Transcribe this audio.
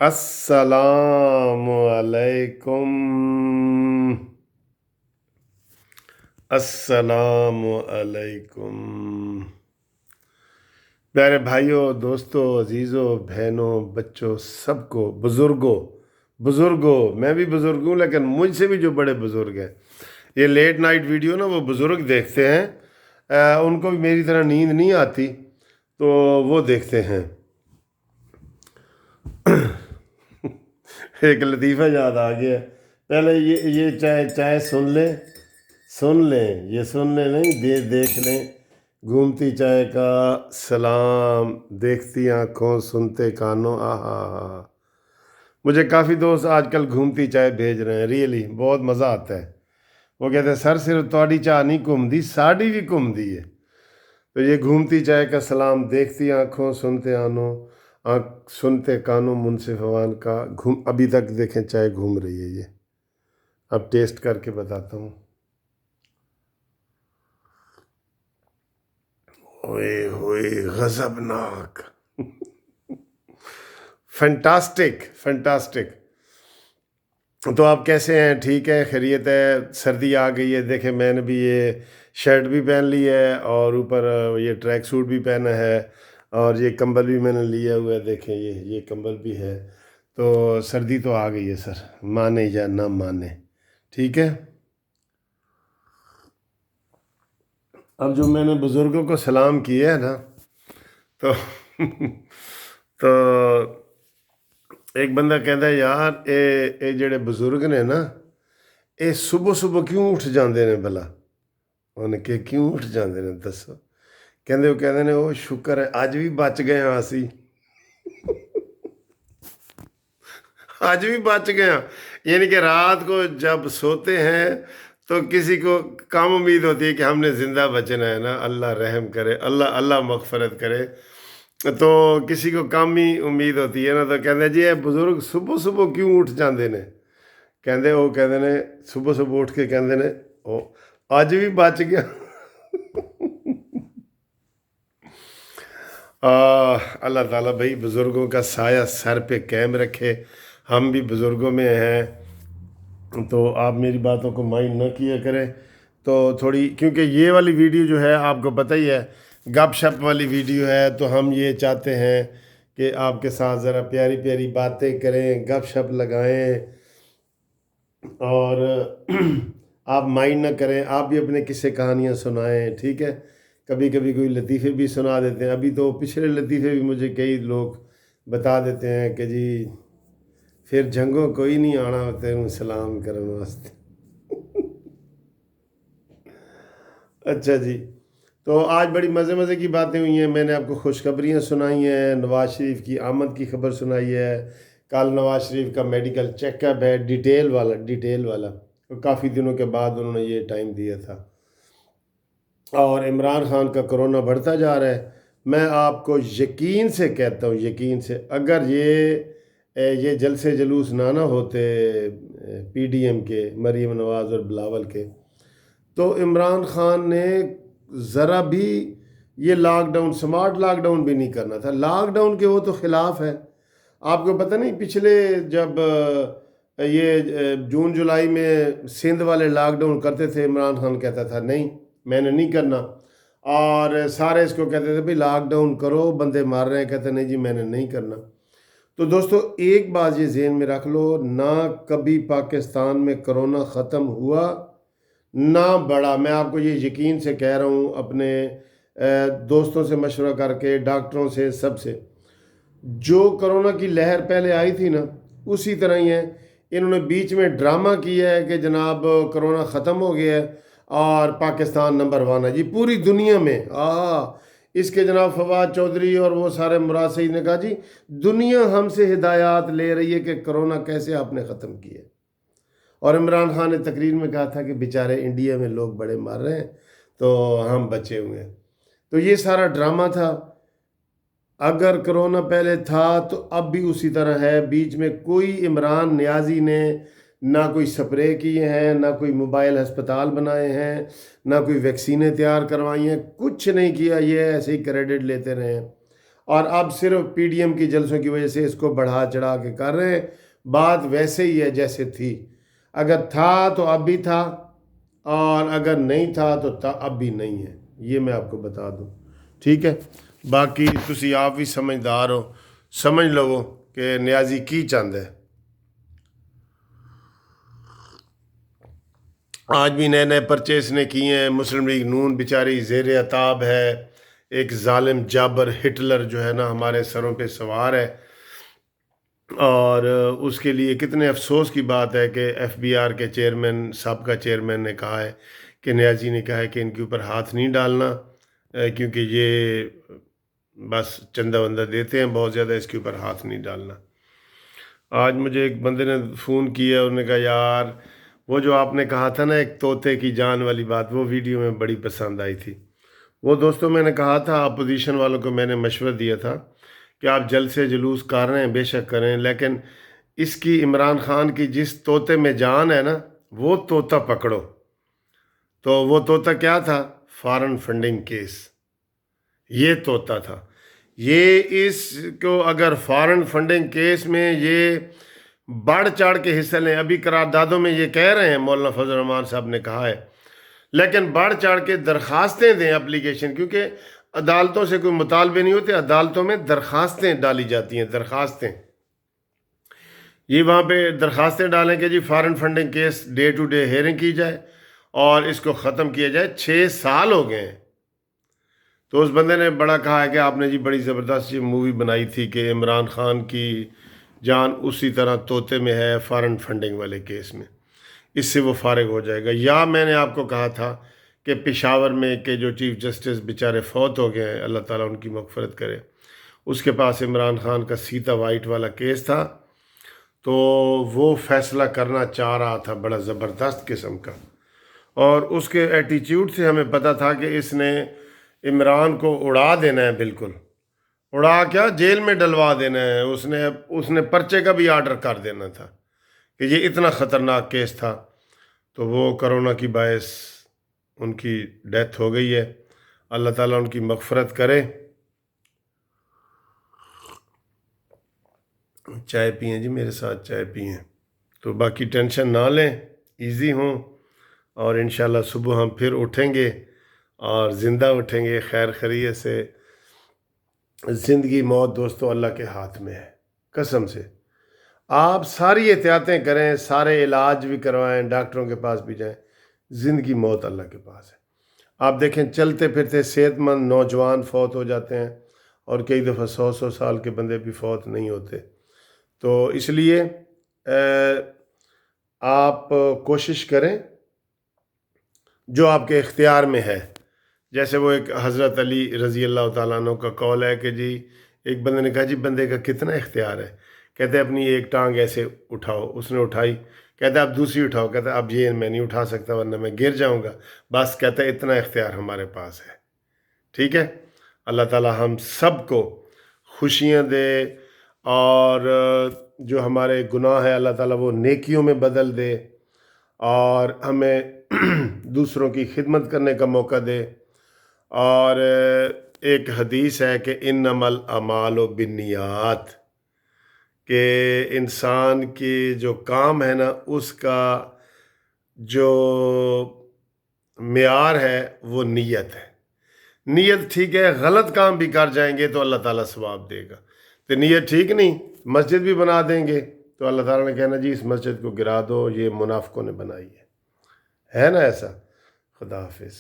السلام علیکم، السلام علیکم پیارے بھائیوں، دوستوں، عزیزوں، بہنوں، بچوں، سب کو، بزرگوں میں بھی بزرگ ہوں، لیکن مجھ سے بھی جو بڑے بزرگ ہیں، یہ لیٹ نائٹ ویڈیو نا وہ بزرگ دیکھتے ہیں۔ ان کو بھی میری طرح نیند نہیں آتی، تو وہ دیکھتے ہیں۔ ایک لطیفہ یاد آ گیا۔ پہلے یہ چائے سن لیں، یہ سن لیں نہیں، دیکھ لیں۔ گھومتی چائے کا سلام، دیکھتی آنکھوں، سنتے کانوں، آہا۔ مجھے کافی دوست آج کل گھومتی چائے بھیج رہے ہیں، ریئلی بہت مزہ آتا ہے۔ وہ کہتے ہیں سر صرف تھوڑی چاہ نہیں گھومدی، ساڑی بھی گھومدی ہے۔ تو یہ گھومتی چائے کا سلام، دیکھتی آنکھوں، سنتے کانوں، منصف عوان کا ابھی تک دیکھیں چائے گھوم رہی ہے یہ۔ اب ٹیسٹ کر کے بتاتا ہوں۔ اوئے ہوئے غضبناک، فینٹاسٹک۔ تو آپ کیسے ہیں؟ ٹھیک ہے، خیریت ہے؟ سردی آ گئی ہے، دیکھیں میں نے بھی یہ شرٹ بھی پہن لی ہے اور اوپر یہ ٹریک سوٹ بھی پہنا ہے، اور یہ کمبل بھی میں نے لیا ہوا ہے، دیکھیں یہ کمبل بھی ہے۔ تو سردی تو آ گئی ہے سر، مانے یا نہ مانے، ٹھیک ہے۔ اب جو میں نے بزرگوں کو سلام کیا ہے نا، تو تو ایک بندہ کہتا ہے یار اے جڑے بزرگ نے نا، اے صبح صبح کیوں اٹھ جاندے نے بھلا؟ انہیں کہ کیوں اٹھ جاندے نے دسو؟ کہندے نے او شکر ہے اج بھی بچ گئے ہاں اسی، آج بھی بچ گئے ہیں۔ یعنی کہ رات کو جب سوتے ہیں تو کسی کو کم امید ہوتی ہے کہ ہم نے زندہ بچنا ہے نا، اللہ رحم کرے، اللہ مغفرت کرے، تو کسی کو کم ہی امید ہوتی ہے نا، تو کہتے ہیں جی اے بزرگ صبح صبح کیوں اٹھ جاندے نے؟ کہندے نے صبح صبح اٹھ کے کہندے نے او اج بھی بچ گیا۔ اللہ تعالیٰ بھائی بزرگوں کا سایہ سر پہ قائم رکھے۔ ہم بھی بزرگوں میں ہیں، تو آپ میری باتوں کو مائنڈ نہ کیا کریں۔ تو تھوڑی، کیونکہ یہ والی ویڈیو جو ہے آپ کو پتہ ہی ہے گپ شپ والی ویڈیو ہے، تو ہم یہ چاہتے ہیں کہ آپ کے ساتھ ذرا پیاری پیاری باتیں کریں، گپ شپ لگائیں، اور آپ مائنڈ نہ کریں، آپ بھی اپنے قصے کہانیاں سنائیں، ٹھیک ہے۔ کبھی کبھی کوئی لطیفے بھی سنا دیتے ہیں، ابھی تو پچھلے لطیفے بھی مجھے کئی لوگ بتا دیتے ہیں کہ جی پھر جنگوں کوئی نہیں آنا تینوں سلام کرن واسطے۔ اچھا جی، تو آج بڑی مزے کی باتیں ہوئی ہیں۔ میں نے آپ کو خوشخبریاں سنائی ہیں، نواز شریف کی آمد کی خبر سنائی ہے، کل نواز شریف کا میڈیکل چیک اپ ہے، ڈیٹیل والا، کافی دنوں کے بعد انہوں نے یہ ٹائم دیا تھا۔ اور عمران خان کا کرونا بڑھتا جا رہا ہے۔ میں آپ کو یقین سے کہتا ہوں، یقین سے، اگر یہ جلسے جلوس نہ ہوتے پی ڈی ایم کے، مریم نواز اور بلاول کے، تو عمران خان نے ذرا بھی یہ lockdown, smart lockdown بھی نہیں کرنا تھا۔ لاک ڈاؤن کے وہ تو خلاف ہے۔ آپ کو پتہ نہیں پچھلے جب یہ جون جولائی میں سندھ والے لاک ڈاؤن کرتے تھے، عمران خان کہتا تھا نہیں میں نے نہیں کرنا، اور سارے اس کو کہتے تھے بھئی لاک ڈاؤن کرو، بندے مار رہے ہیں، کہتے نہیں جی میں نے نہیں کرنا۔ تو دوستو ایک بات یہ ذہن میں رکھ لو، نہ کبھی پاکستان میں کرونا ختم ہوا نہ بڑا۔ میں آپ کو یہ یقین سے کہہ رہا ہوں، اپنے دوستوں سے مشورہ کر کے، ڈاکٹروں سے، سب سے، جو کرونا کی لہر پہلے آئی تھی نا اسی طرح ہی ہے۔ انہوں نے بیچ میں ڈرامہ کیا ہے کہ جناب کرونا ختم ہو گیا ہے اور پاکستان نمبر 1 ہے جی پوری دنیا میں۔ اس کے جناب فواد چودھری اور وہ سارے مراد سعید نے کہا جی دنیا ہم سے ہدایات لے رہی ہے کہ کرونا کیسے آپ نے ختم کیا۔ اور عمران خان نے تقریر میں کہا تھا کہ بیچارے انڈیا میں لوگ بڑے مر رہے ہیں تو ہم بچے ہوئے ہیں۔ تو یہ سارا ڈرامہ تھا۔ اگر کرونا پہلے تھا تو اب بھی اسی طرح ہے۔ بیچ میں کوئی عمران نیازی نے نہ کوئی سپرے کیے ہیں، نہ کوئی موبائل ہسپتال بنائے ہیں، نہ کوئی ویکسینیں تیار کروائی ہیں، کچھ نہیں کیا، یہ ایسے ہی کریڈٹ لیتے رہے ہیں۔ اور اب صرف پی ڈی ایم کی جلسوں کی وجہ سے اس کو بڑھا چڑھا کے کر رہے ہیں. بات ویسے ہی ہے جیسے تھی. اگر تھا تو اب بھی تھا، اور اگر نہیں تھا تو اب بھی نہیں ہے. یہ میں آپ کو بتا دوں. ٹھیک ہے، باقی تسی آپ بھی سمجھدار ہو، سمجھ لو کہ نیازی کی چاند ہے. آج بھی نئے نئے پرچے اس نے کیے ہیں. مسلم لیگ نون بیچاری زیر عتاب ہے. ایک ظالم جابر ہٹلر جو ہے نا ہمارے سروں پہ سوار ہے، اور اس کے لیے کتنے افسوس کی بات ہے کہ ایف بی آر کے چیئرمین، سابقہ چیئرمین نے کہا ہے کہ نیازی نے کہا ہے کہ ان کے اوپر ہاتھ نہیں ڈالنا، کیونکہ یہ بس چندہ وندہ دیتے ہیں بہت زیادہ، اس کے اوپر ہاتھ نہیں ڈالنا. آج مجھے ایک بندے نے فون کیا، انہوں نے کہا یار وہ جو آپ نے کہا تھا نا ایک طوطے کی جان والی بات، وہ ویڈیو میں بڑی پسند آئی تھی. وہ دوستوں میں نے کہا تھا، اپوزیشن والوں کو میں نے مشورہ دیا تھا کہ آپ جلسے جلوس کر رہے ہیں بے شک کریں، لیکن اس کی عمران خان کی جس طوطے میں جان ہے نا وہ طوطا پکڑو. تو وہ طوطا کیا تھا؟ Foreign funding case. یہ طوطا تھا. یہ اس کو اگر فارن فنڈنگ کیس میں یہ بڑھ چڑھ کے حصہ لیں، ابھی قراردادوں میں یہ کہہ رہے ہیں، مولانا فضل الرحمان صاحب نے کہا ہے، لیکن بڑھ چڑھ کے درخواستیں دیں اپلیکیشن، کیونکہ عدالتوں سے کوئی مطالبے نہیں ہوتے، عدالتوں میں درخواستیں ڈالی جاتی ہیں. درخواستیں یہ وہاں پہ درخواستیں ڈالیں کہ جی foreign funding case day to day hearing کی جائے اور اس کو ختم کیا جائے. 6 سال ہو گئے ہیں. تو اس بندے نے بڑا کہا ہے کہ آپ نے جی بڑی زبردست یہ مووی بنائی تھی کہ عمران خان کی جان اسی طرح طوطے میں ہے فارن فنڈنگ والے کیس میں، اس سے وہ فارغ ہو جائے گا. یا میں نے آپ کو کہا تھا کہ پشاور میں کہ جو چیف جسٹس بیچارے فوت ہو گئے ہیں، اللہ تعالیٰ ان کی مغفرت کرے، اس کے پاس عمران خان کا سیتا وائٹ والا کیس تھا، تو وہ فیصلہ کرنا چاہ رہا تھا بڑا زبردست قسم کا. اور اس کے ایٹیچیوڈ سے ہمیں پتہ تھا کہ اس نے عمران کو اڑا دینا ہے، بالکل اڑا کیا جیل میں ڈلوا دینا ہے. اس نے پرچے کا بھی آرڈر کر دینا تھا کہ یہ اتنا خطرناک کیس تھا. تو وہ کرونا کی باعث ان کی ڈیتھ ہو گئی ہے. اللہ تعالیٰ ان کی مغفرت کرے. چائے پئیں جی، میرے ساتھ چائے پئیں. تو باقی ٹینشن نہ لیں، ایزی ہوں، اور انشاءاللہ صبح ہم پھر اٹھیں گے اور زندہ اٹھیں گے خیر خیریت سے. زندگی موت دوستو اللہ کے ہاتھ میں ہے، قسم سے. آپ ساری احتیاطیں کریں، سارے علاج بھی کروائیں، ڈاکٹروں کے پاس بھی جائیں، زندگی موت اللہ کے پاس ہے. آپ دیکھیں چلتے پھرتے صحت مند نوجوان فوت ہو جاتے ہیں، اور کئی دفعہ 100 سال کے بندے بھی فوت نہیں ہوتے. تو اس لیے آپ کوشش کریں جو آپ کے اختیار میں ہے. جیسے وہ ایک حضرت علی رضی اللہ تعالیٰ عنہ کا قول ہے کہ جی ایک بندے نے کہا جی بندے کا کتنا اختیار ہے؟ کہتے اپنی ایک ٹانگ ایسے اٹھاؤ. اس نے اٹھائی. کہتا ہے اب دوسری اٹھاؤ. کہتا ہے اب یہ میں نہیں اٹھا سکتا ورنہ میں گر جاؤں گا. بس کہتا ہے اتنا اختیار ہمارے پاس ہے. ٹھیک ہے، اللہ تعالیٰ ہم سب کو خوشیاں دے، اور جو ہمارے گناہ ہے اللہ تعالیٰ وہ نیکیوں میں بدل دے، اور ہمیں دوسروں کی خدمت کرنے کا موقع دے. اور ایک حدیث ہے کہ انما الاعمال بالنیات، کہ انسان کی جو کام ہے نا اس کا جو معیار ہے وہ نیت ہے. نیت ٹھیک ہے، غلط کام بھی کر جائیں گے تو اللہ تعالیٰ ثواب دے گا. تو نیت ٹھیک نہیں، مسجد بھی بنا دیں گے تو اللہ تعالیٰ نے کہنا جی اس مسجد کو گرا دو، یہ منافقوں نے بنائی ہے نا ایسا. خدا حافظ.